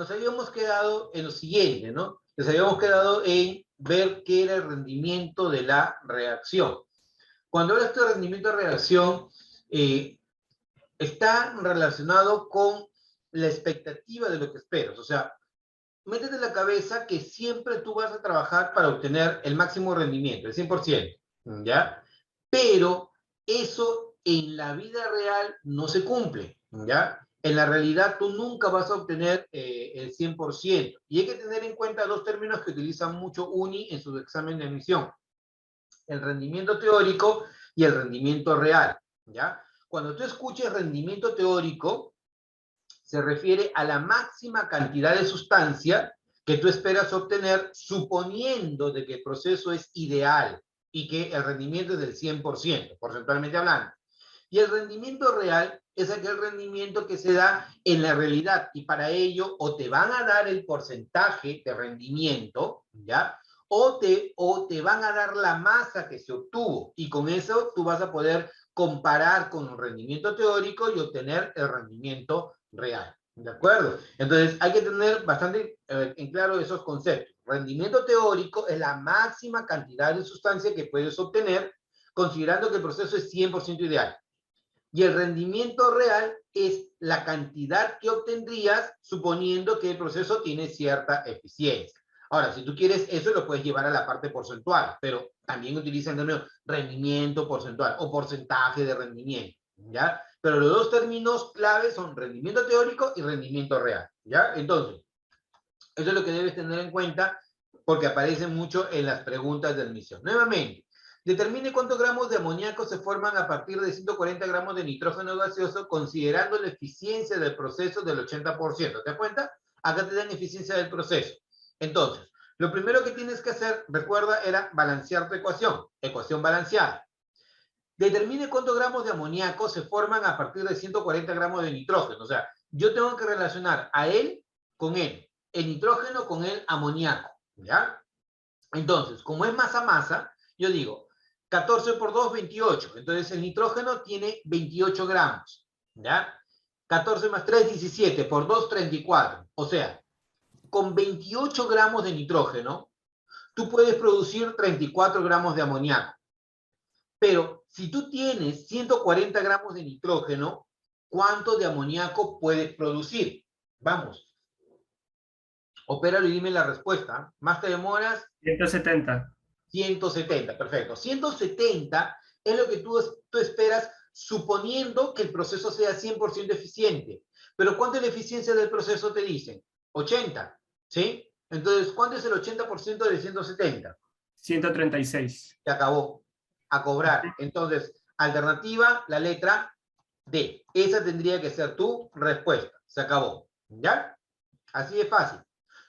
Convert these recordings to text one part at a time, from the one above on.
nos habíamos quedado en lo siguiente, ¿no? Nos habíamos quedado en ver qué era el rendimiento de la reacción. Cuando hablas de rendimiento de reacción, está relacionado con la expectativa de lo que esperas. O sea, métete en la cabeza que siempre tú vas a trabajar para obtener el máximo rendimiento, el 100%, ¿ya? Pero eso en la vida real no se cumple, ¿ya? En la realidad tú nunca vas a obtener el 100%. Y hay que tener en cuenta dos términos que utiliza mucho UNI en su examen de admisión: el rendimiento teórico y el rendimiento real, ¿ya? Cuando tú escuches rendimiento teórico, se refiere a la máxima cantidad de sustancia que tú esperas obtener suponiendo de que el proceso es ideal y que el rendimiento es del 100%, porcentualmente hablando. Y el rendimiento real es aquel rendimiento que se da en la realidad, y para ello o te van a dar el porcentaje de rendimiento, ¿ya? O te van a dar la masa que se obtuvo, y con eso tú vas a poder comparar con el rendimiento teórico y obtener el rendimiento real. ¿De acuerdo? Entonces hay que tener bastante en claro esos conceptos. Rendimiento teórico es la máxima cantidad de sustancia que puedes obtener considerando que el proceso es 100% ideal. Y el rendimiento real es la cantidad que obtendrías suponiendo que el proceso tiene cierta eficiencia. Ahora, si tú quieres eso, lo puedes llevar a la parte porcentual, pero también utilizan el término rendimiento porcentual o porcentaje de rendimiento, ¿ya? Pero los dos términos claves son rendimiento teórico y rendimiento real, ¿ya? Entonces, eso es lo que debes tener en cuenta porque aparece mucho en las preguntas de admisión. Nuevamente, determine cuántos gramos de amoníaco se forman a partir de 140 gramos de nitrógeno gaseoso, considerando la eficiencia del proceso del 80%. ¿Te das cuenta? Acá te dan eficiencia del proceso. Entonces, lo primero que tienes que hacer, recuerda, era balancear tu ecuación. Ecuación balanceada. Determine cuántos gramos de amoníaco se forman a partir de 140 gramos de nitrógeno. O sea, yo tengo que relacionar a él con él, el nitrógeno con el amoníaco, ¿ya? Entonces, como es masa-masa, yo digo 14 por 2, 28. Entonces, el nitrógeno tiene 28 gramos, ¿ya? 14 más 3, 17. Por 2, 34. O sea, con 28 gramos de nitrógeno, tú puedes producir 34 gramos de amoníaco. Pero si tú tienes 140 gramos de nitrógeno, ¿cuánto de amoníaco puedes producir? Vamos, opéralo y dime la respuesta. ¿Más te demoras? 170. 170, perfecto. 170 es lo que tú esperas suponiendo que el proceso sea 100% eficiente. Pero ¿cuánto es la eficiencia del proceso te dicen? 80, ¿sí? Entonces, ¿cuánto es el 80% de 170? 136. Se acabó. A cobrar. Entonces, alternativa, la letra D. Esa tendría que ser tu respuesta. Se acabó. ¿Ya? Así de fácil.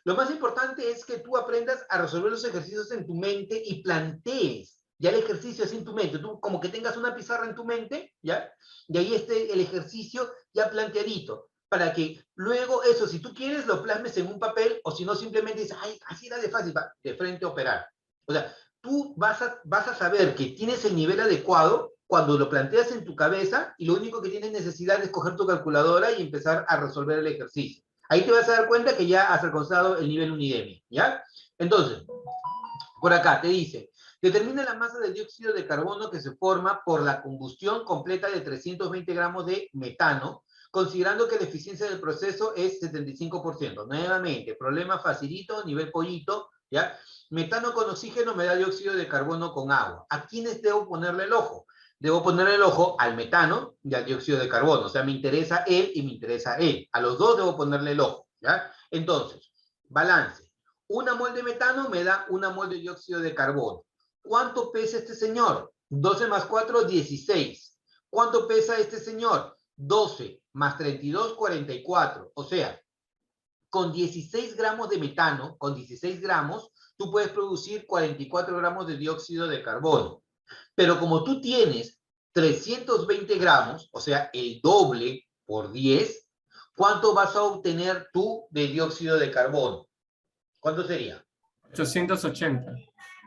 Lo más importante es que tú aprendas a resolver los ejercicios en tu mente y plantees ya el ejercicio así en tu mente. Tú como que tengas una pizarra en tu mente, ¿ya? Y ahí esté el ejercicio ya planteadito. Para que luego eso, si tú quieres, lo plasmes en un papel, o si no, simplemente dices, ay, así era de fácil, va, de frente a operar. O sea, tú vas a saber que tienes el nivel adecuado cuando lo planteas en tu cabeza y lo único que tienes necesidad es coger tu calculadora y empezar a resolver el ejercicio. Ahí te vas a dar cuenta que ya has alcanzado el nivel Unidemy, ¿ya? Entonces, por acá te dice, determina la masa de dióxido de carbono que se forma por la combustión completa de 320 gramos de metano, considerando que la eficiencia del proceso es 75%. Nuevamente, problema facilito, nivel pollito, ¿ya? Metano con oxígeno me da dióxido de carbono con agua. ¿A quiénes debo ponerle el ojo? Debo ponerle el ojo al metano y al dióxido de carbono. O sea, me interesa él y me interesa él. A los dos debo ponerle el ojo, ¿ya? Entonces, balance. Una mol de metano me da una mol de dióxido de carbono. ¿Cuánto pesa este señor? 12 más 4, 16. ¿Cuánto pesa este señor? 12 más 32, 44. O sea, con 16 gramos de metano, con 16 gramos, tú puedes producir 44 gramos de dióxido de carbono. Pero como tú tienes 320 gramos, o sea, el doble por 10, ¿cuánto vas a obtener tú de dióxido de carbono? ¿Cuánto sería? 880.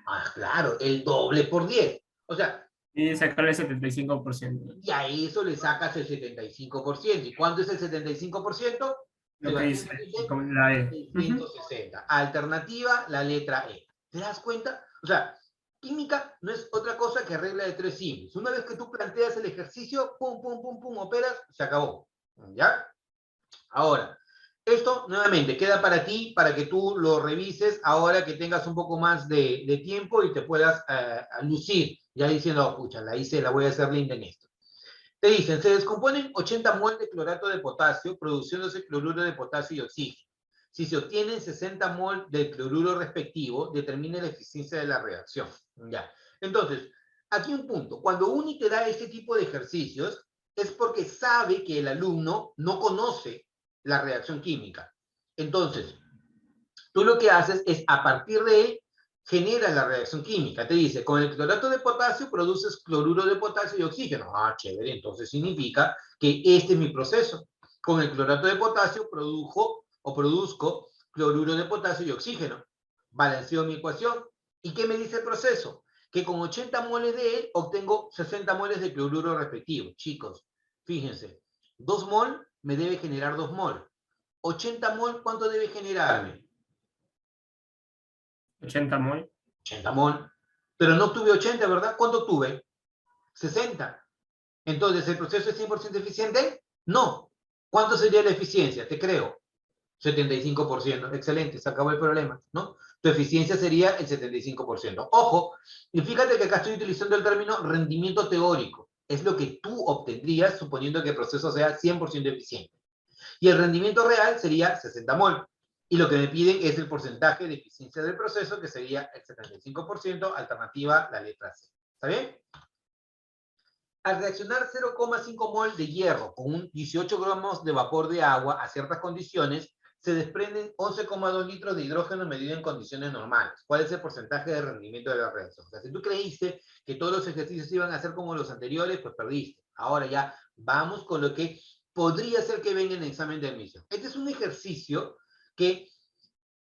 Ah, claro, el doble por 10. O sea, Y sacarle el 75%. y a eso le sacas el 75%. ¿Y cuánto es el 75%? Lo que dice con la E. 660. Alternativa, la letra E. ¿Te das cuenta? O sea, química no es otra cosa que regla de tres simples. Una vez que tú planteas el ejercicio, pum, pum, pum, pum, operas, se acabó. ¿Ya? Ahora, esto nuevamente queda para ti, para que tú lo revises ahora que tengas un poco más de tiempo y te puedas lucir, ya diciendo, oh, pucha, la voy a hacer linda en esto. Te dicen, se descomponen 80 mol de clorato de potasio, produciéndose cloruro de potasio y oxígeno. Si se obtienen 60 mol del cloruro respectivo, determine la eficiencia de la reacción. Ya. Entonces, aquí un punto. Cuando UNI te da este tipo de ejercicios, es porque sabe que el alumno no conoce la reacción química. Entonces, tú lo que haces es, a partir de él, genera la reacción química. Te dice, con el clorato de potasio produces cloruro de potasio y oxígeno. Ah, chévere, entonces significa que este es mi proceso. Con el clorato de potasio produzco cloruro de potasio y oxígeno. Balanceo mi ecuación. ¿Y qué me dice el proceso? Que con 80 moles de él obtengo 60 moles de cloruro respectivo. Chicos, fíjense, 2 mol me debe generar 2 mol. 80 mol, ¿cuánto debe generarme? 80 mol. 80 mol. Pero no tuve 80, ¿verdad? ¿Cuánto tuve? 60. Entonces, ¿el proceso es 100% eficiente? No. ¿Cuánto sería la eficiencia? Te creo. 75%. Excelente, se acabó el problema, ¿no? Tu eficiencia sería el 75%. Ojo, y fíjate que acá estoy utilizando el término rendimiento teórico. Es lo que tú obtendrías suponiendo que el proceso sea 100% eficiente. Y el rendimiento real sería 60 mol. Y lo que me piden es el porcentaje de eficiencia del proceso, que sería el 75%, alternativa la letra C. ¿Está bien? Al reaccionar 0,5 mol de hierro con un 18 gramos de vapor de agua a ciertas condiciones, se desprenden 11,2 litros de hidrógeno medido en condiciones normales. ¿Cuál es el porcentaje de rendimiento de la reacción? O sea, si tú creíste que todos los ejercicios iban a ser como los anteriores, pues perdiste. Ahora ya vamos con lo que podría ser que venga en el examen de admisión. Este es un ejercicio que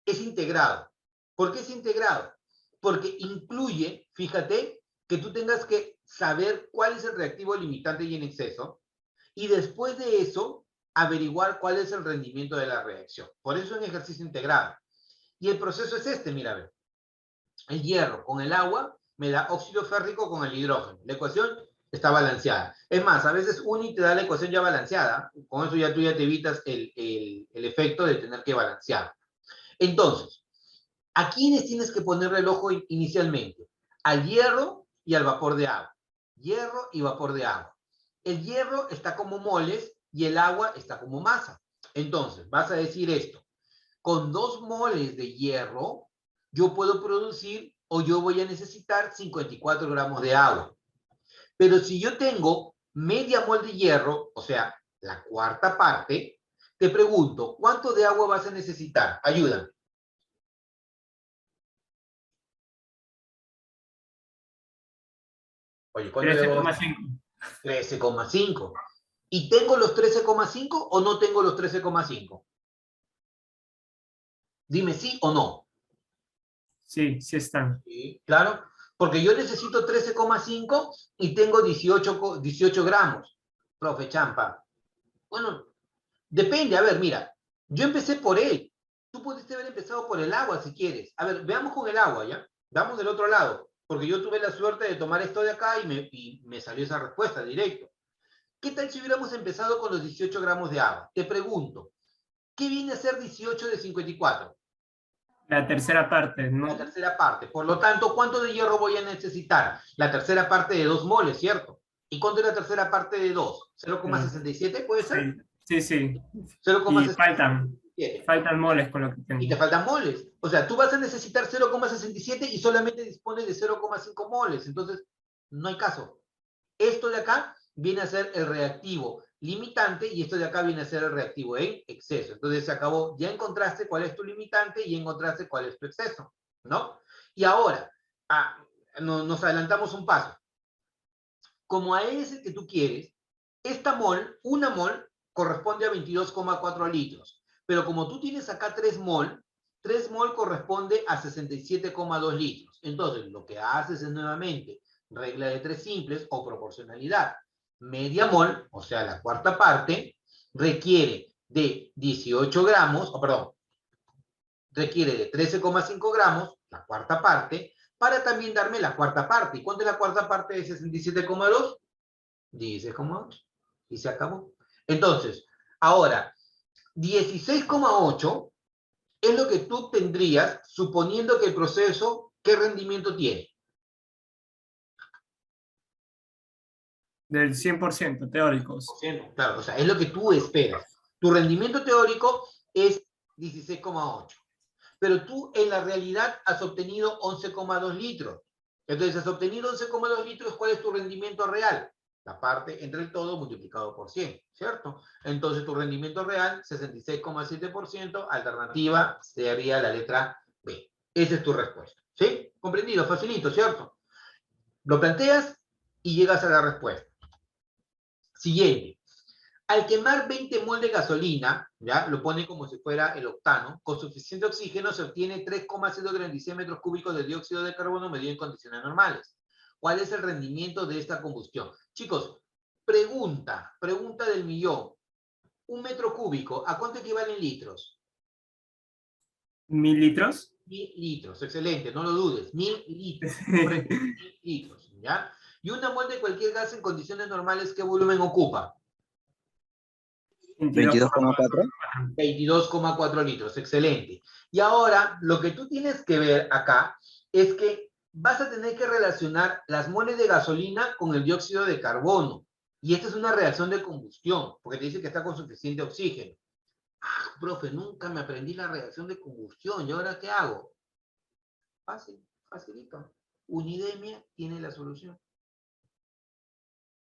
es integrado. ¿Por qué es integrado? Porque incluye, fíjate, que tú tengas que saber cuál es el reactivo limitante y en exceso, y después de eso, averiguar cuál es el rendimiento de la reacción. Por eso es un ejercicio integrado. Y el proceso es este, mira, a ver. El hierro con el agua me da óxido férrico con el hidrógeno. La ecuación está balanceada. Es más, a veces UNI te da la ecuación ya balanceada. Con eso ya tú ya te evitas el efecto de tener que balancear. Entonces, ¿a quiénes tienes que ponerle el ojo inicialmente? Al hierro y al vapor de agua. Hierro y vapor de agua. El hierro está como moles y el agua está como masa. Entonces, vas a decir esto. Con 2 moles de hierro, yo puedo producir o yo voy a necesitar 54 gramos de agua. Pero si yo tengo media mol de hierro, o sea, la cuarta parte, te pregunto, ¿cuánto de agua vas a necesitar? Ayúdame. Oye, ¿cuánto de agua vas a necesitar? 13,5. 13,5. ¿Y tengo los 13,5 o no tengo los 13,5? Dime sí o no. Sí, sí están. Sí, claro, porque yo necesito 13,5 y tengo 18 gramos. Profe Champa. Bueno, depende, a ver, mira, yo empecé por él. Tú pudiste haber empezado por el agua si quieres. A ver, veamos con el agua, ¿ya? Veamos del otro lado, porque yo tuve la suerte de tomar esto de acá y me salió esa respuesta directo. ¿Qué tal si hubiéramos empezado con los 18 gramos de agua? Te pregunto, ¿qué viene a ser 18 de 54? La tercera parte, La ¿no? tercera parte. Por lo tanto, ¿cuánto de hierro voy a necesitar? La tercera parte de 2 moles, ¿cierto? ¿Y cuánto es la tercera parte de 2? ¿0,67 puede ser? Sí, sí, sí. Y 0,67. faltan moles con lo que Y tengo. te faltan moles. O sea, tú vas a necesitar 0,67 y solamente dispones de 0,5 moles. Entonces, no hay caso. Esto de acá viene a ser el reactivo limitante y esto de acá viene a ser el reactivo en exceso. Entonces se acabó, ya encontraste cuál es tu limitante y encontraste cuál es tu exceso, ¿no? Y ahora, nos adelantamos un paso. Como a es el que tú quieres, esta mol, una mol, corresponde a 22,4 litros. Pero como tú tienes acá 3 mol corresponde a 67,2 litros. Entonces, lo que haces es nuevamente regla de tres simples o proporcionalidad. Media mol, o sea, la cuarta parte, requiere de 18 gramos, o perdón, requiere de 13,5 gramos, la cuarta parte, para también darme la cuarta parte. ¿Y cuánto es la cuarta parte de 67,2? 16,8. Y se acabó. Entonces, ahora, 16,8 es lo que tú tendrías suponiendo que el proceso, ¿qué rendimiento tiene? Del 100% teóricos. Claro, o sea, es lo que tú esperas. Tu rendimiento teórico es 16,8. Pero tú en la realidad has obtenido 11,2 litros. Entonces, has obtenido 11,2 litros, ¿cuál es tu rendimiento real? La parte entre el todo multiplicado por 100, ¿cierto? Entonces, tu rendimiento real, 66,7%, alternativa sería la letra B. Esa es tu respuesta, ¿sí? Comprendido, facilito, ¿cierto? Lo planteas y llegas a la respuesta. Siguiente. Al quemar 20 mol de gasolina, ¿ya? Lo pone como si fuera el octano, con suficiente oxígeno se obtiene 3,036 metros cúbicos de dióxido de carbono medido en condiciones normales. ¿Cuál es el rendimiento de esta combustión? Chicos, pregunta del millón. Un metro cúbico, ¿a cuánto equivalen litros? 1000 litros. 1000 litros, excelente, no lo dudes. 1000 litros, correcto, 1000 litros, ¿ya? Y una mol de cualquier gas en condiciones normales, ¿qué volumen ocupa? 22,4. 22,4 litros, excelente. Y ahora, lo que tú tienes que ver acá es que vas a tener que relacionar las moles de gasolina con el dióxido de carbono. Y esta es una reacción de combustión, porque te dice que está con suficiente oxígeno. Ah, profe, nunca me aprendí la reacción de combustión. ¿Y ahora qué hago? Fácil, facilito. Unidemia tiene la solución.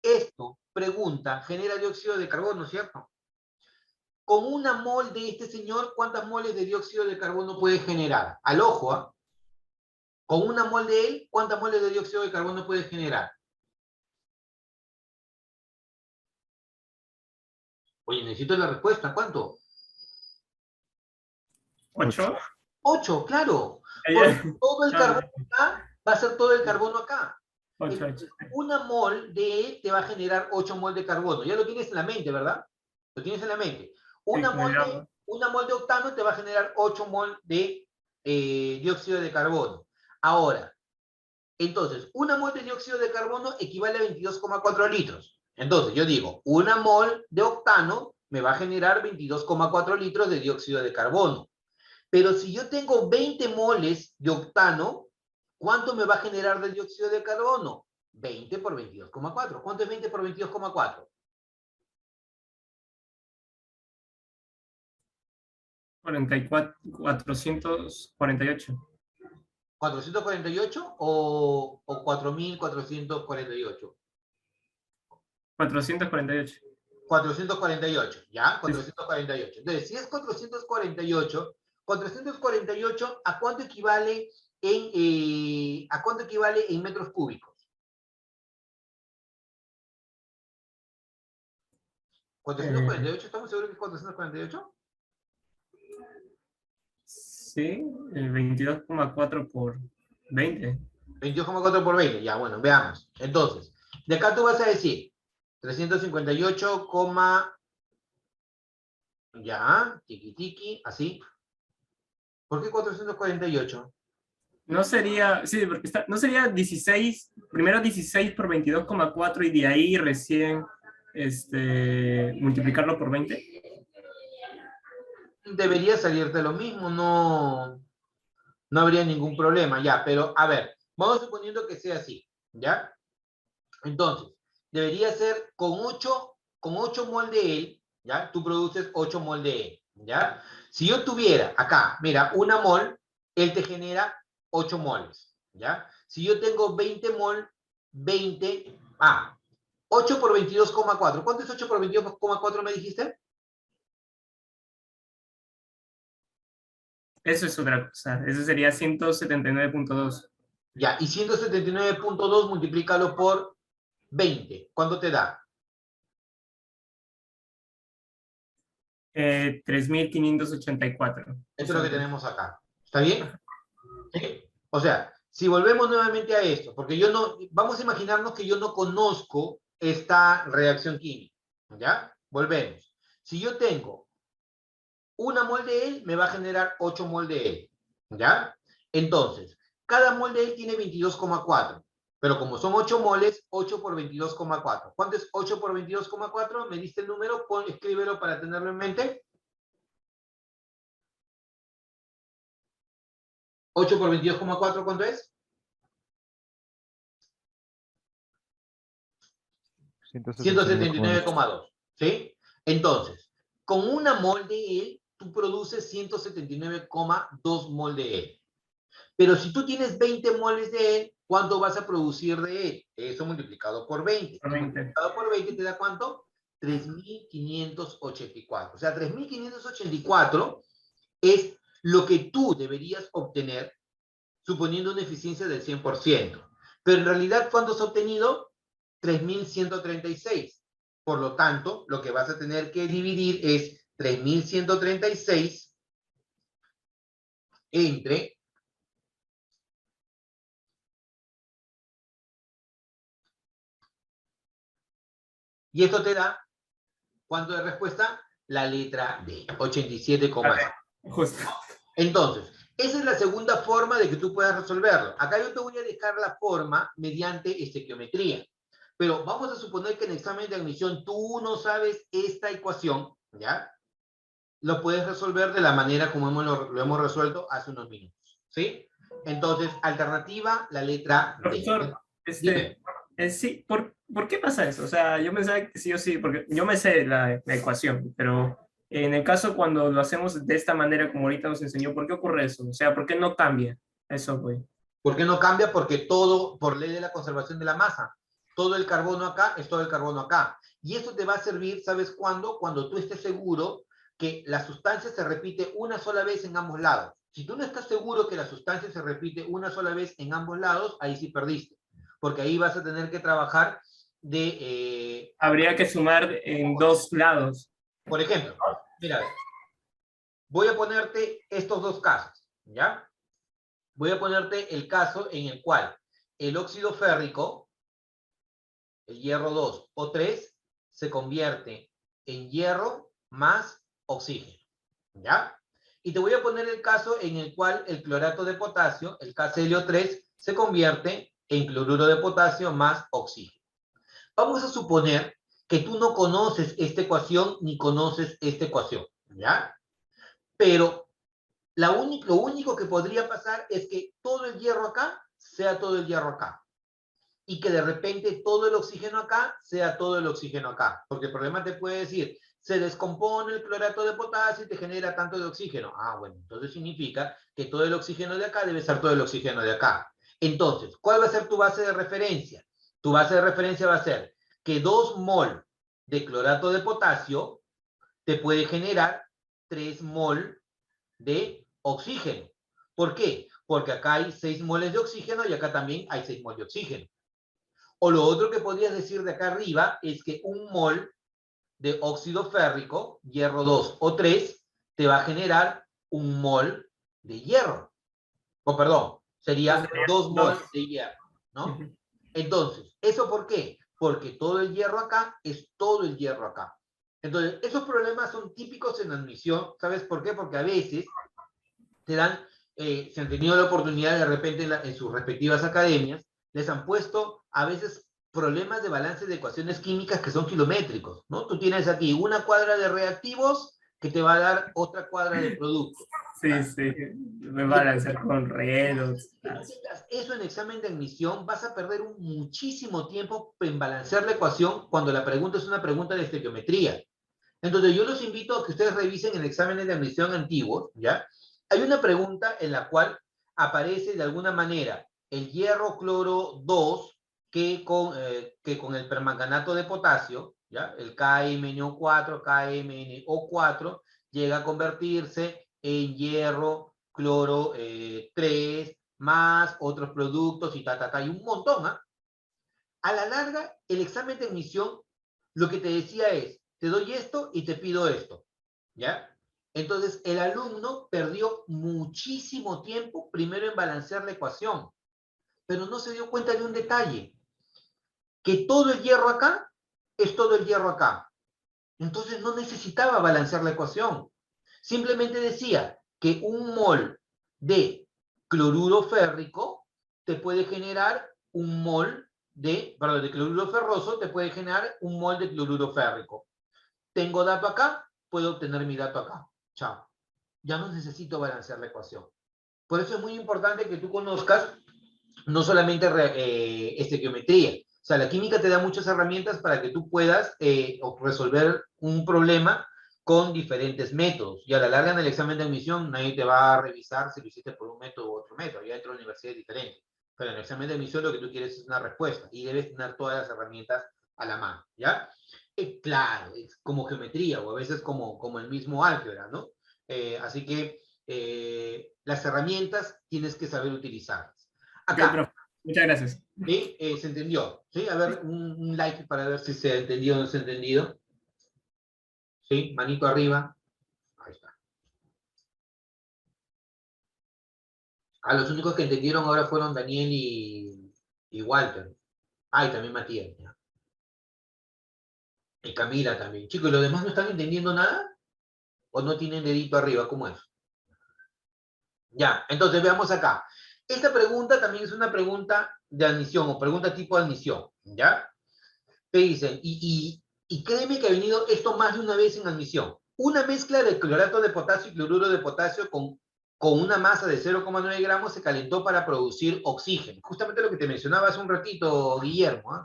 Esto, pregunta, genera dióxido de carbono, ¿cierto? Con una mol de este señor, ¿cuántas moles de dióxido de carbono puede generar? Al ojo, ¿eh? Con una mol de él, ¿cuántas moles de dióxido de carbono puede generar? Oye, necesito la respuesta. ¿Cuánto? 8. 8, claro. Porque todo el carbono acá va a ser todo el carbono acá. 8. Entonces, una mol de él te va a generar 8 mol de carbono. Ya lo tienes en la mente, ¿verdad? Lo tienes en la mente. Una mol de octano te va a generar 8 mol de dióxido de carbono. Ahora, entonces, una mol de dióxido de carbono equivale a 22,4 litros. Entonces, yo digo, una mol de octano me va a generar 22,4 litros de dióxido de carbono. Pero si yo tengo 20 moles de octano, ¿cuánto me va a generar de dióxido de carbono? 20 por 22,4. ¿Cuánto es 20 por 22,4? 448. ¿448 o 4.448? 448. 448, ¿ya? 448. Entonces, si es 448, ¿a cuánto equivale en metros cúbicos? 448, ¿estamos seguros que es 448? Sí, 22,4 por 20. 22,4 por 20, ya, bueno, veamos. Entonces, de acá tú vas a decir 358, ya, tiki tiki, así. ¿Por qué 448? No sería, sí, porque no sería 16, primero 16 por 22,4 y de ahí recién multiplicarlo por 20. Debería salirte lo mismo, no habría ningún problema, ya, pero a ver, vamos suponiendo que sea así, ¿ya? Entonces, debería ser con 8 mol de él, ¿ya? Tú produces 8 mol de él, ¿ya? Si yo tuviera acá, mira, una mol, él te genera 8 moles, ¿ya? Si yo tengo 20 mol, 8 por 22,4. ¿Cuánto es 8 por 22,4 me dijiste? Eso es otra cosa, eso sería 179,2. Ya, y 179,2 multiplícalo por 20. ¿Cuánto te da? 3.584. Esto es lo que tenemos acá. ¿Está bien? ¿Sí? O sea, si volvemos nuevamente a esto, porque vamos a imaginarnos que yo no conozco esta reacción química, ¿ya? Volvemos. Si yo tengo Una mol de él me va a generar 8 mol de él, ¿ya? Entonces, cada mol de él tiene 22,4, pero como son 8 moles, 8 por 22,4. ¿Cuánto es 8 por 22,4? ¿Me diste el número? Escríbelo para tenerlo en mente. 8 por 22,4, ¿cuánto es? 179,2. 179,2, ¿sí? Entonces, con una mol de él, tú produces 179,2 mol de él. Pero si tú tienes 20 moles de él, ¿cuánto vas a producir de él? Eso multiplicado por 20. Por 20. Multiplicado por 20 te da ¿cuánto? 3.584. O sea, 3.584 es lo que tú deberías obtener suponiendo una eficiencia del 100%. Pero en realidad, ¿cuánto has obtenido? 3.136. Por lo tanto, lo que vas a tener que dividir es 3.136 entre y esto te da, ¿cuánto de respuesta? La letra D, 87,6. Justo. Entonces, esa es la segunda forma de que tú puedas resolverlo. Acá yo te voy a dejar la forma mediante estequiometría. Pero vamos a suponer que en el examen de admisión tú no sabes esta ecuación, ¿ya? Lo puedes resolver de la manera como lo hemos resuelto hace unos minutos, ¿sí? Entonces, alternativa, la letra D. Profesor, Dime. sí, ¿por qué pasa eso? O sea, yo pensaba que sí o sí, porque yo me sé la ecuación, pero en el caso cuando lo hacemos de esta manera como ahorita nos enseñó, ¿por qué ocurre eso? O sea, ¿por qué no cambia eso, güey? ¿Por qué no cambia? Porque todo, por ley de la conservación de la masa, todo el carbono acá es todo el carbono acá. Y eso te va a servir, ¿sabes cuándo? Cuando tú estés seguro que la sustancia se repite una sola vez en ambos lados. Si tú no estás seguro que la sustancia se repite una sola vez en ambos lados, ahí sí perdiste. Porque ahí vas a tener que trabajar de... Habría que sumar en dos lados. por ejemplo, mira, voy a ponerte estos dos casos, ¿ya? Voy a ponerte el caso en el cual el óxido férrico, el hierro 2 o 3, se convierte en hierro más oxígeno, ¿ya? Y te voy a poner el caso en el cual el clorato de potasio, el KClO3, se convierte en cloruro de potasio más oxígeno. Vamos a suponer que tú no conoces esta ecuación ni conoces esta ecuación, ¿ya? Pero lo único que podría pasar es que todo el hierro acá sea todo el hierro acá. Y que de repente todo el oxígeno acá sea todo el oxígeno acá. Porque el problema te puede decir, se descompone el clorato de potasio y te genera tanto de oxígeno. Ah, bueno, entonces significa que todo el oxígeno de acá debe ser todo el oxígeno de acá. Entonces, ¿cuál va a ser tu base de referencia? Tu base de referencia va a ser que 2 mol de clorato de potasio te puede generar 3 mol de oxígeno. ¿Por qué? Porque acá hay 6 moles de oxígeno y acá también hay 6 moles de oxígeno. O lo otro que podrías decir de acá arriba es que un mol de óxido férrico, hierro 2 o 3, te va a generar un mol de hierro. O perdón, sería 2 mol de hierro, ¿no? Entonces, ¿eso por qué? Porque todo el hierro acá es todo el hierro acá. Entonces, esos problemas son típicos en admisión. ¿Sabes por qué? Porque a veces te dan, se han tenido la oportunidad de repente en sus respectivas academias, les han puesto a veces problemas de balance de ecuaciones químicas que son kilométricos, ¿no? Tú tienes aquí una cuadra de reactivos que te va a dar otra cuadra de productos. Sí, sí, me van a hacer con redos. Eso en examen de admisión vas a perder muchísimo tiempo en balancear la ecuación cuando la pregunta es una pregunta de estequiometría. Entonces yo los invito a que ustedes revisen en exámenes de admisión antiguos, ¿ya? Hay una pregunta en la cual aparece de alguna manera el hierro cloro 2 que con el permanganato de potasio, ¿ya? El KMNO4, KMNO4, llega a convertirse en hierro cloro 3 más otros productos y hay un montón, ¿ah? A la larga, el examen de admisión lo que te decía es, te doy esto y te pido esto, ¿ya? Entonces, el alumno perdió muchísimo tiempo primero en balancear la ecuación, pero no se dio cuenta de un detalle, que todo el hierro acá es todo el hierro acá. Entonces, no necesitaba balancear la ecuación. Simplemente decía que un mol de cloruro férrico te puede generar un mol de cloruro ferroso, te puede generar un mol de cloruro férrico. Tengo dato acá, puedo obtener mi dato acá. Chao. Ya no necesito balancear la ecuación. Por eso es muy importante que tú conozcas no solamente estequiometría. O sea, la química te da muchas herramientas para que tú puedas resolver un problema con diferentes métodos. Y a la larga en el examen de admisión nadie te va a revisar si lo hiciste por un método u otro método. Ya dentro de la universidad es diferente. Pero en el examen de admisión lo que tú quieres es una respuesta y debes tener todas las herramientas a la mano, ¿ya? Claro, es como geometría o a veces como el mismo álgebra, ¿no? Así que las herramientas tienes que saber utilizarlas. Ok, Acá, profe. Muchas gracias. ¿sí? ¿Se entendió? ¿Sí? A ver, un like para ver si se ha entendido o no se ha entendido. ¿Sí? Manito arriba. Ahí está. Los únicos que entendieron ahora fueron Daniel y Walter. Y también Matías. ¿Ya? Y Camila también. Chicos, ¿y los demás no están entendiendo nada? ¿O no tienen dedito arriba? ¿Cómo es? Ya, entonces veamos acá. Esta pregunta también es una pregunta de admisión o pregunta tipo admisión, ¿ya? Te dicen, y créeme que ha venido esto más de una vez en admisión. Una mezcla de clorato de potasio y cloruro de potasio con una masa de 0,9 gramos se calentó para producir oxígeno. Justamente lo que te mencionaba hace un ratito, Guillermo, ¿eh?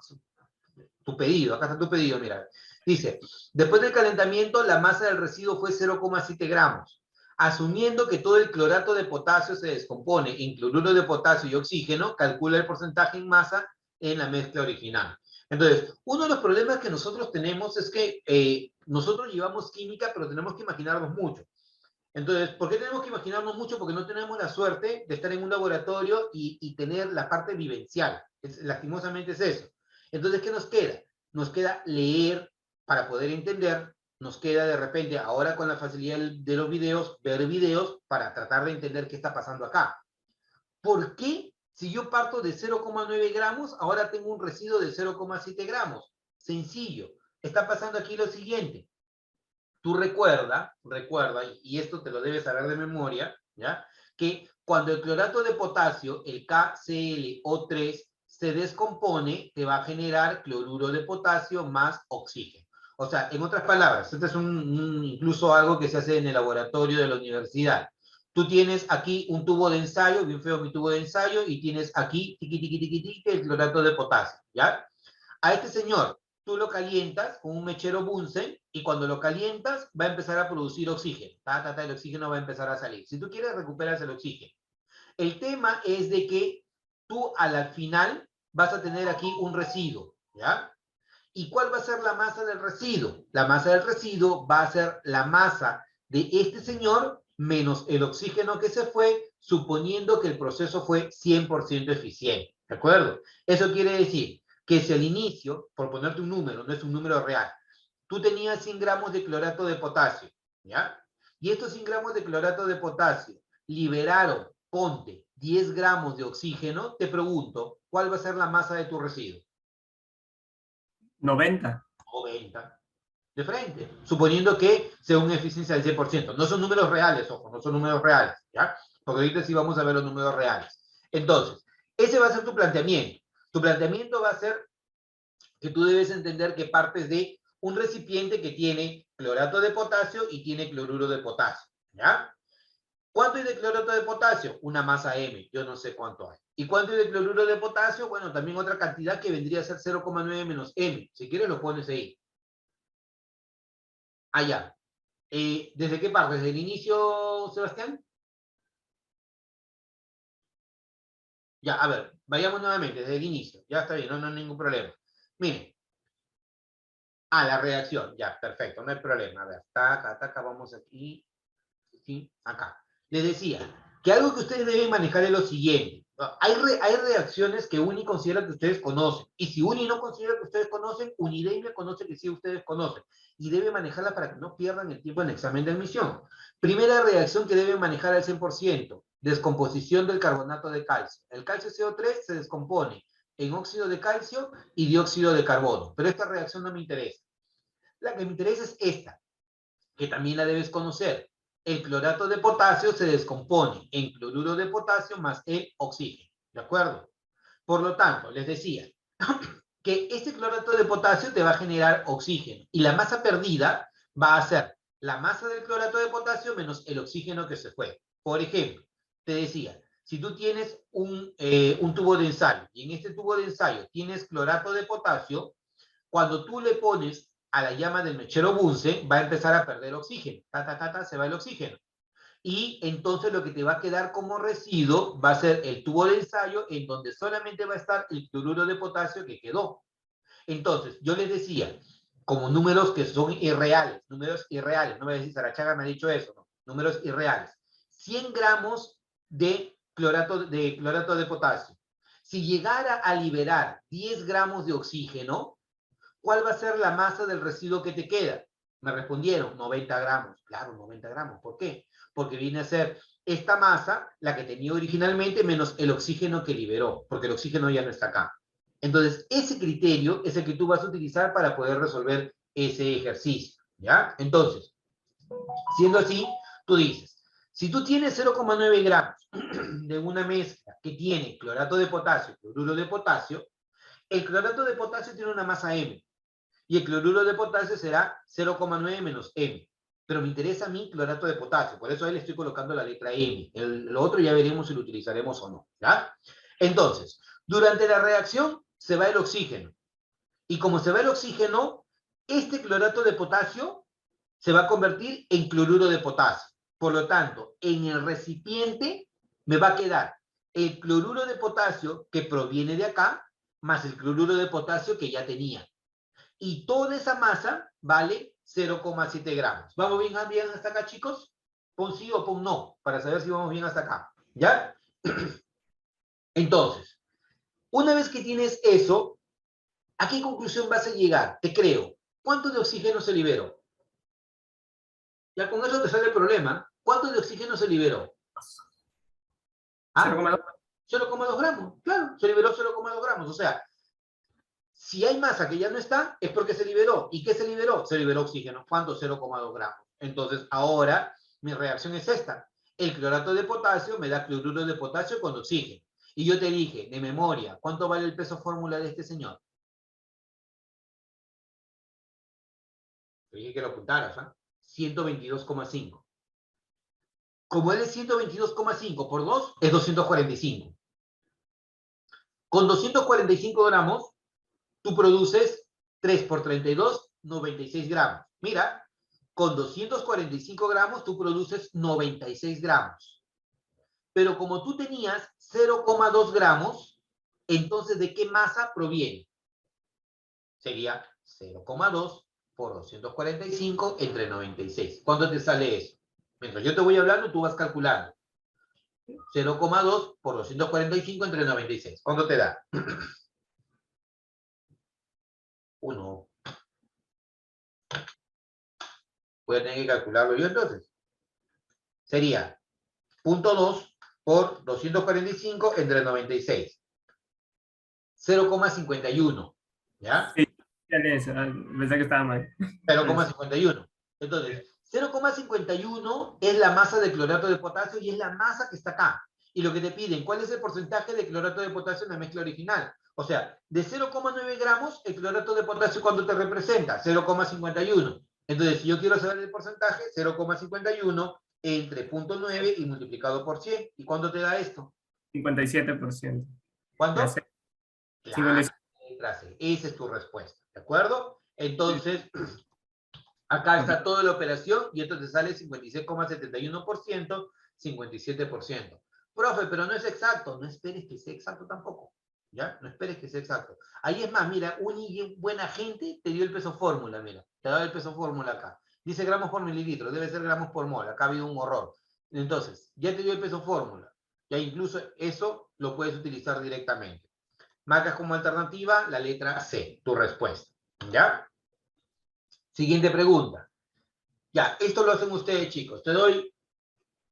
Tu pedido, acá está tu pedido, mira. Dice, después del calentamiento, la masa del residuo fue 0,7 gramos. Asumiendo que todo el clorato de potasio se descompone en cloruro de potasio y oxígeno, calcula el porcentaje en masa en la mezcla original. Entonces, uno de los problemas que nosotros tenemos es que nosotros llevamos química, pero tenemos que imaginarnos mucho. Entonces, ¿por qué tenemos que imaginarnos mucho? Porque no tenemos la suerte de estar en un laboratorio y tener la parte vivencial. Lastimosamente es eso. Entonces, ¿qué nos queda? Nos queda leer para poder entender, nos queda de repente, ahora con la facilidad de los videos, ver videos para tratar de entender qué está pasando acá. ¿Por qué si yo parto de 0,9 gramos, ahora tengo un residuo de 0,7 gramos? Sencillo. Está pasando aquí lo siguiente. Tú recuerda, y esto te lo debes saber de memoria, ¿ya? Que cuando el clorato de potasio, el KClO3, se descompone, te va a generar cloruro de potasio más oxígeno. O sea, en otras palabras, esto es incluso algo que se hace en el laboratorio de la universidad. Tú tienes aquí un tubo de ensayo, bien feo mi tubo de ensayo, y tienes aquí, tiqui, tiqui, tiqui, tiqui, el clorato de potasio, ¿ya? A este señor, tú lo calientas con un mechero Bunsen y cuando lo calientas va a empezar a producir oxígeno. El oxígeno va a empezar a salir. Si tú quieres, recuperas el oxígeno. El tema es de que tú al final vas a tener aquí un residuo, ¿ya? ¿Y cuál va a ser la masa del residuo? La masa del residuo va a ser la masa de este señor menos el oxígeno que se fue, suponiendo que el proceso fue 100% eficiente. ¿De acuerdo? Eso quiere decir que si al inicio, por ponerte un número, no es un número real, tú tenías 100 gramos de clorato de potasio, ¿ya? Y estos 100 gramos de clorato de potasio liberaron, ponte, 10 gramos de oxígeno, te pregunto, ¿cuál va a ser la masa de tu residuo? 90. 90. De frente, suponiendo que sea una eficiencia del 100%. No son números reales, ojo, no son números reales, ¿ya? Porque ahorita sí vamos a ver los números reales. Entonces, ese va a ser tu planteamiento. Tu planteamiento va a ser que tú debes entender que partes de un recipiente que tiene clorato de potasio y tiene cloruro de potasio, ¿ya? ¿Cuánto hay de clorato de potasio? Una masa M, yo no sé cuánto hay. ¿Y cuánto hay de cloruro de potasio? Bueno, también otra cantidad que vendría a ser 0,9 menos M. Si quieres lo pones ahí. Allá. ¿Desde qué parte? ¿Desde el inicio, Sebastián? Ya, a ver, vayamos nuevamente, desde el inicio. Ya está bien, no hay ningún problema. Miren. La reacción. Ya, perfecto, no hay problema. A ver, taca, vamos aquí. ¿Sí? Acá. Les decía que algo que ustedes deben manejar es lo siguiente. Hay reacciones que Uni considera que ustedes conocen. Y si Uni no considera que ustedes conocen, Unidemia conoce que sí ustedes conocen. Y debe manejarla para que no pierdan el tiempo en el examen de admisión. Primera reacción que deben manejar al 100%. Descomposición del carbonato de calcio. El calcio CO3 se descompone en óxido de calcio y dióxido de carbono. Pero esta reacción no me interesa. La que me interesa es esta, que también la debes conocer. el clorato de potasio se descompone en cloruro de potasio más el oxígeno, ¿de acuerdo? Por lo tanto, les decía que este clorato de potasio te va a generar oxígeno y la masa perdida va a ser la masa del clorato de potasio menos el oxígeno que se fue. Por ejemplo, te decía, si tú tienes un tubo de ensayo y en este tubo de ensayo tienes clorato de potasio, cuando tú le pones a la llama del mechero Bunsen, va a empezar a perder oxígeno. Se va el oxígeno. Y entonces lo que te va a quedar como residuo va a ser el tubo de ensayo en donde solamente va a estar el cloruro de potasio que quedó. Entonces, yo les decía, como números que son irreales, no me voy a decir, Sarachaga me ha dicho eso, no, números irreales. 100 gramos de clorato de potasio. Si llegara a liberar 10 gramos de oxígeno, ¿cuál va a ser la masa del residuo que te queda? Me respondieron, 90 gramos. Claro, 90 gramos. ¿Por qué? Porque viene a ser esta masa, la que tenía originalmente, menos el oxígeno que liberó, porque el oxígeno ya no está acá. Entonces, ese criterio es el que tú vas a utilizar para poder resolver ese ejercicio, ¿ya? Entonces, siendo así, tú dices, si tú tienes 0,9 gramos de una mezcla que tiene clorato de potasio, cloruro de potasio, el clorato de potasio tiene una masa M, y el cloruro de potasio será 0,9 menos M. Pero me interesa a mí clorato de potasio, por eso ahí le estoy colocando la letra M. Lo otro ya veremos si lo utilizaremos o no, ¿ya? Entonces, durante la reacción se va el oxígeno. Y como se va el oxígeno, este clorato de potasio se va a convertir en cloruro de potasio. Por lo tanto, en el recipiente me va a quedar el cloruro de potasio que proviene de acá, más el cloruro de potasio que ya tenía. Y toda esa masa vale 0,7 gramos. ¿Vamos bien hasta acá, chicos? Pon sí o pon no, para saber si vamos bien hasta acá. ¿Ya? Entonces, una vez que tienes eso, ¿a qué conclusión vas a llegar? Te creo. ¿Cuánto de oxígeno se liberó? Ya con eso te sale el problema. ¿Cuánto de oxígeno se liberó? ¿Ah? 0,2. 0,2 gramos. Claro, se liberó 0,2 gramos. O sea, si hay masa que ya no está, es porque se liberó. ¿Y qué se liberó? Se liberó oxígeno. ¿Cuánto? 0,2 gramos. Entonces, ahora mi reacción es esta. El clorato de potasio me da cloruro de potasio con oxígeno. Y yo te dije, de memoria, ¿cuánto vale el peso fórmula de este señor? Te dije que lo apuntaras, ¿ah? 122,5. Como él es 122,5 por 2, es 245. Con 245 gramos, tú produces 3 por 32, 96 gramos. Mira, con 245 gramos tú produces 96 gramos. Pero como tú tenías 0,2 gramos, entonces ¿de qué masa proviene? Sería 0,2 por 245 entre 96. ¿Cuánto te sale eso? Mientras yo te voy hablando, tú vas calculando. 0,2 por 245 entre 96. ¿Cuánto te da? 1. Voy a tener que calcularlo yo entonces. Sería 0,2 por 245 entre 96. 0,51. ¿Ya? Sí, ya leí eso, pensé que estaba mal. 0,51. Entonces, 0,51 es la masa de clorato de potasio y es la masa que está acá. Y lo que te piden, ¿cuál es el porcentaje de clorato de potasio en la mezcla original? O sea, de 0,9 gramos, el clorato de potasio, ¿cuánto te representa? 0,51. Entonces, si yo quiero saber el porcentaje, 0,51 entre 0,9 y multiplicado por 100. ¿Y cuánto te da esto? 57%. ¿Cuánto? Ya sé. Claro, 57. esa es tu respuesta, ¿de acuerdo? Entonces, acá está toda la operación y esto te sale 56,71%, 57%. Profe, pero no es exacto. No esperes que sea exacto tampoco. ¿Ya? No esperes que sea exacto. Ahí es más, mira, un buena gente te dio el peso fórmula, mira. Te da el peso fórmula acá. Dice gramos por mililitro, debe ser gramos por mol. Acá ha habido un horror. Entonces, ya te dio el peso fórmula. Ya incluso eso lo puedes utilizar directamente. Marcas como alternativa la letra C, tu respuesta. ¿Ya? Siguiente pregunta. Ya, esto lo hacen ustedes, chicos. Te doy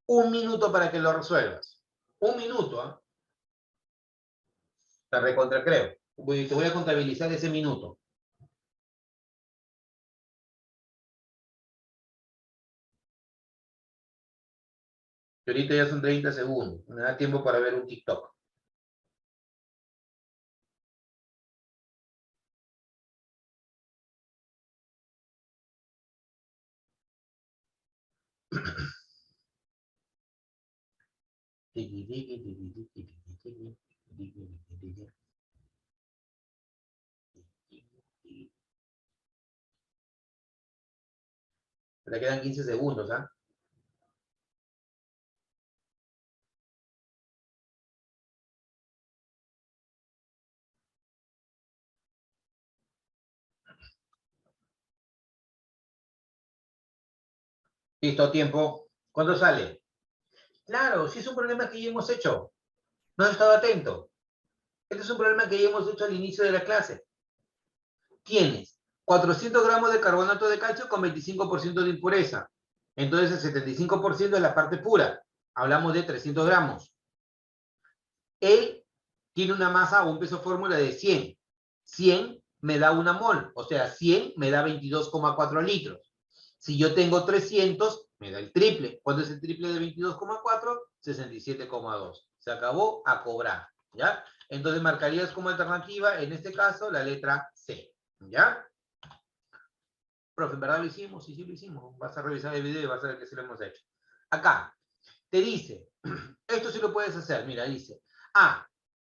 1 minuto para que lo resuelvas. 1 minuto, ¿eh? Te recontra creo. Te voy a contabilizar ese minuto. que ahorita ya son 30 segundos. Me da tiempo para ver un TikTok. Le quedan 15 segundos, ¿ah? Listo, tiempo. ¿Cuándo sale? Claro, sí es un problema que ya hemos hecho. No has estado atento. Este es un problema que ya hemos hecho al inicio de la clase. Tienes 400 gramos de carbonato de calcio con 25% de impureza. Entonces el 75% es la parte pura. Hablamos de 300 gramos. Él tiene una masa o un peso fórmula de 100. 100 me da una mol, o sea, 100 me da 22,4 litros. Si yo tengo 300, me da el triple. ¿Cuánto es el triple de 22,4? 67,2. Se acabó, a cobrar, ¿ya? Entonces marcarías como alternativa, en este caso, la letra C, ¿ya? Profe, ¿en verdad lo hicimos? Sí, sí lo hicimos. Vas a revisar el video y vas a ver que sí lo hemos hecho. Acá, te dice, esto sí lo puedes hacer, mira, dice,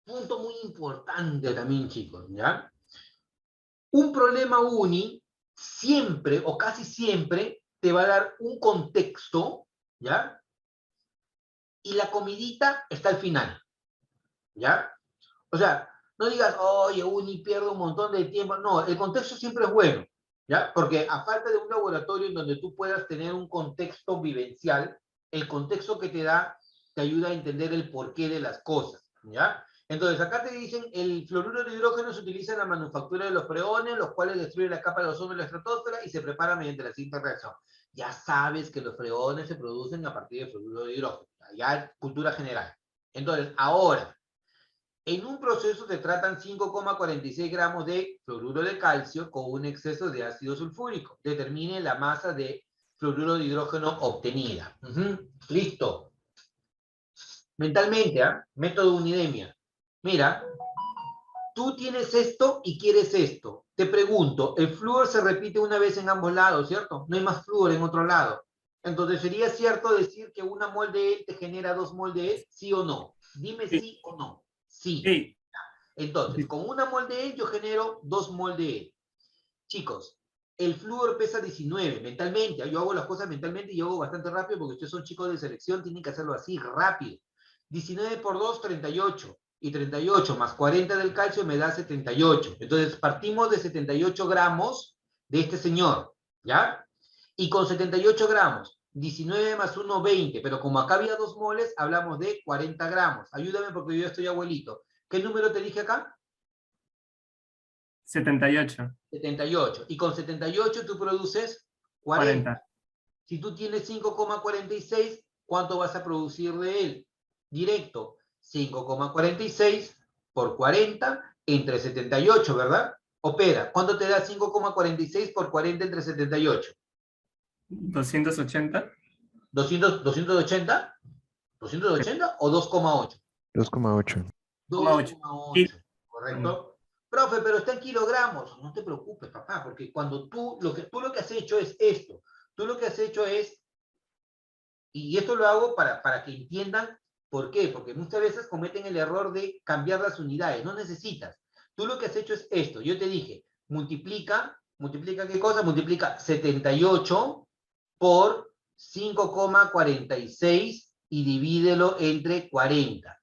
punto muy importante también, chicos, ¿ya? Un problema uni siempre o casi siempre te va a dar un contexto, ¿ya? Y la comidita está al final, ¿ya? O sea, no digas, oye, uni, pierdo un montón de tiempo. No, el contexto siempre es bueno, ¿ya? Porque a falta de un laboratorio en donde tú puedas tener un contexto vivencial, el contexto que te da te ayuda a entender el porqué de las cosas, ¿ya? Entonces, acá te dicen, el fluoruro de hidrógeno se utiliza en la manufactura de los freones, los cuales destruyen la capa de ozono de la estratosfera y se prepara mediante la siguiente reacción. Ya sabes que los freones se producen a partir del fluoruro de hidrógeno, ya es cultura general. Entonces, ahora, en un proceso se tratan 5,46 gramos de fluoruro de calcio con un exceso de ácido sulfúrico. Determine la masa de fluoruro de hidrógeno obtenida. Listo. Mentalmente, método unidemia. Mira, tú tienes esto y quieres esto. Te pregunto, el flúor se repite una vez en ambos lados, ¿cierto? No hay más flúor en otro lado. Entonces, ¿sería cierto decir que una mol de él te genera 2 mol de él? ¿Sí o no? Dime Sí, sí o no. Sí. sí. Entonces, Sí. con una mol de él yo genero 2 mol de él. Chicos, el flúor pesa 19 mentalmente. Yo hago las cosas mentalmente y yo hago bastante rápido porque ustedes son chicos de selección, tienen que hacerlo así, rápido. 19 por 2, 38. Y 38 más 40 del calcio me da 78. Entonces, partimos de 78 gramos de este señor, ¿ya? Y con 78 gramos, 19 más 1, 20. Pero como acá había 2 moles, hablamos de 40 gramos. Ayúdame porque yo estoy abuelito. ¿Qué número te dije acá? 78, 78. Y con 78 tú produces 40. 40. Si tú tienes 5,46, ¿cuánto vas a producir de él? Directo, 5,46 por 40 entre 78, ¿verdad? Opera. ¿Cuánto te da 5,46 por 40 entre 78? 280. 200, 280, 280 o 2,8. 2,8. 8. Y 2,8, ¿correcto? Profe, pero está en kilogramos. No te preocupes, papá, porque cuando tú lo que has hecho es esto. Tú lo que has hecho es, y esto lo hago para que entiendan por qué, porque muchas veces cometen el error de cambiar las unidades. No necesitas. Tú lo que has hecho es esto. Yo te dije, multiplica ¿qué cosa? Multiplica 78 por 5,46 y divídelo entre 40.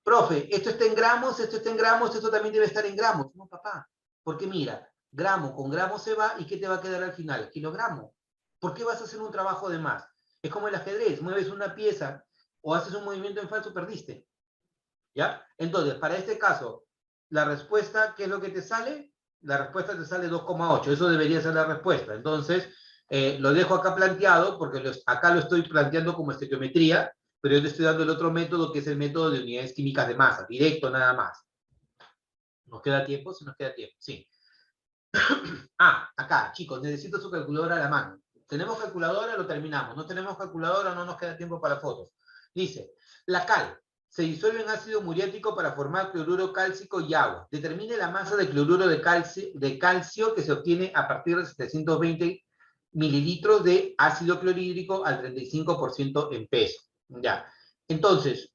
Profe, esto está en gramos, esto está en gramos, esto también debe estar en gramos. No, papá, porque mira, gramo con gramo se va y ¿qué te va a quedar al final? Kilogramo. ¿Por qué vas a hacer un trabajo de más? Es como el ajedrez, mueves una pieza o haces un movimiento en falso, perdiste. ¿Ya? Entonces, para este caso, la respuesta, ¿qué es lo que te sale? La respuesta te sale 2,8. Eso debería ser la respuesta. Entonces, lo dejo acá planteado porque acá lo estoy planteando como estequiometría, pero yo te estoy dando el otro método que es el método de unidades químicas de masa, directo nada más. ¿Nos queda tiempo? Sí, nos queda tiempo, sí. Acá, chicos, necesito su calculadora a la mano. ¿Tenemos calculadora? Lo terminamos. ¿No tenemos calculadora? No nos queda tiempo para fotos. Dice, la cal se disuelve en ácido muriático para formar cloruro cálcico y agua. Determine la masa de cloruro de calcio que se obtiene a partir de 720 mililitros de ácido clorhídrico al 35% en peso. Ya. Entonces,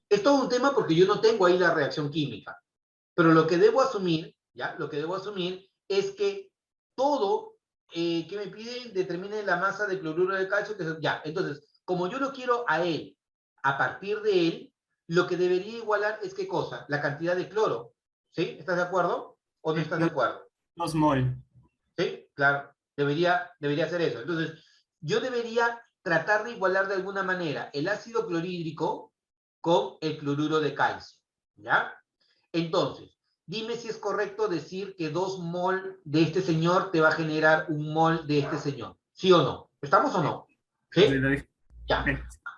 es todo un tema porque yo no tengo ahí la reacción química. Pero lo que debo asumir, ¿ya? Lo que debo asumir es que todo que me piden determine la masa de cloruro de calcio, ya. Entonces, como yo lo quiero a él, a partir de él, lo que debería igualar es ¿qué cosa? La cantidad de cloro. ¿Sí? ¿Estás de acuerdo? ¿O no estás de acuerdo? 2 mol. ¿Sí? Claro. Debería ser eso. Entonces, yo debería tratar de igualar de alguna manera el ácido clorhídrico con el cloruro de calcio. ¿Ya? Entonces, dime si es correcto decir que 2 mol de este señor te va a generar 1 mol de este señor. ¿Sí o no? ¿Estamos o no? ¿Sí? Ya.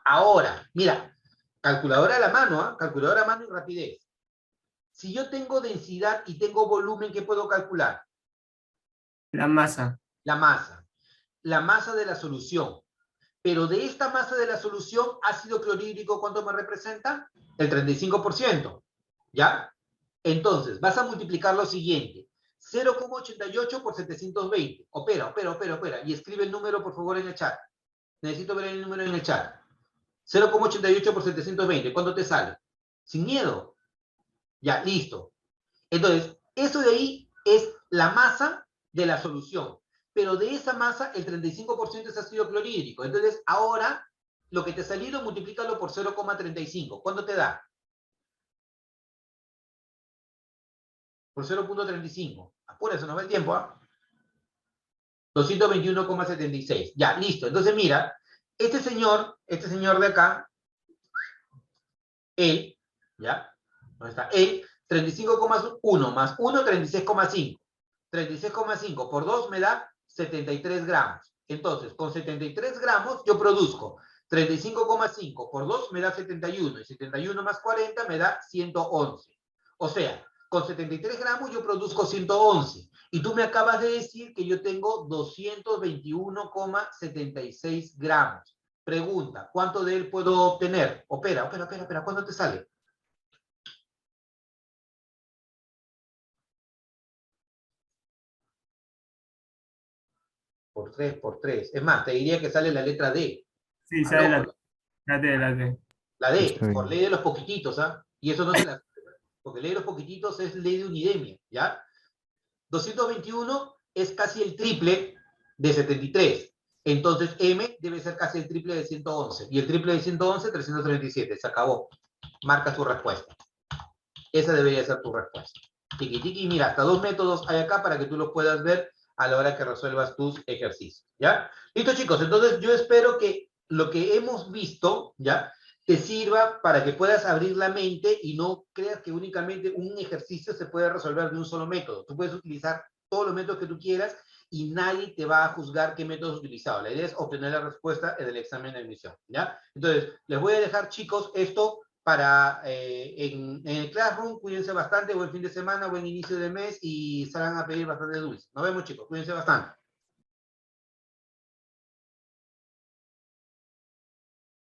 Ahora, mira, calculadora a la mano, ¿eh? Calculadora a mano y rapidez. Si yo tengo densidad y tengo volumen, ¿qué puedo calcular? La masa. La masa. La masa de la solución. Pero de esta masa de la solución, ácido clorhídrico, ¿cuánto me representa? El 35%. ¿Ya? Entonces, vas a multiplicar lo siguiente. 0,88 por 720. Opera. Y escribe el número, por favor, en el chat. Necesito ver el número en el chat. 0,88 por 720. ¿Cuánto te sale? Sin miedo. Ya, listo. Entonces, eso de ahí es la masa de la solución. Pero de esa masa, el 35% es ácido clorhídrico. Entonces, ahora, lo que te ha salido, multiplícalo por 0,35. ¿Cuánto te da? Por 0,35. Apúrese, nos va el tiempo, ¿ah? 221,76. Ya, listo. Entonces, mira, este señor de acá, él, ¿ya? ¿Dónde está? Él, 35,1 más 1, 36,5. 36,5 por 2 me da 73 gramos. Entonces, con 73 gramos yo produzco 35,5 por 2 me da 71. Y 71 más 40 me da 111. O sea, con 73 gramos yo produzco 111. Y tú me acabas de decir que yo tengo 221,76 gramos. Pregunta, ¿cuánto de él puedo obtener? Opera, ¿cuánto te sale? Por 3. Es más, te diría que sale la letra D. Sí, sale la D. La D, Está bien. por ley de los poquititos, ¿ah? Y eso no se la... Porque ley de los poquititos es ley de unidemia, ¿ya? 221 es casi el triple de 73. Entonces, M debe ser casi el triple de 111. Y el triple de 111, 337. Se acabó. Marca tu respuesta. Esa debería ser tu respuesta. Tiki, mira, hasta 2 métodos hay acá para que tú los puedas ver a la hora que resuelvas tus ejercicios, ¿ya? Listo, chicos. Entonces, yo espero que lo que hemos visto, ¿ya?, te sirva para que puedas abrir la mente y no creas que únicamente un ejercicio se puede resolver de un solo método. Tú puedes utilizar todos los métodos que tú quieras y nadie te va a juzgar qué método has utilizado. La idea es obtener la respuesta en el examen de admisión, ¿ya? Entonces, les voy a dejar, chicos, esto para en el Classroom. Cuídense bastante, buen fin de semana, buen inicio de mes y salgan a pedir bastante dulce. Nos vemos, chicos, cuídense bastante.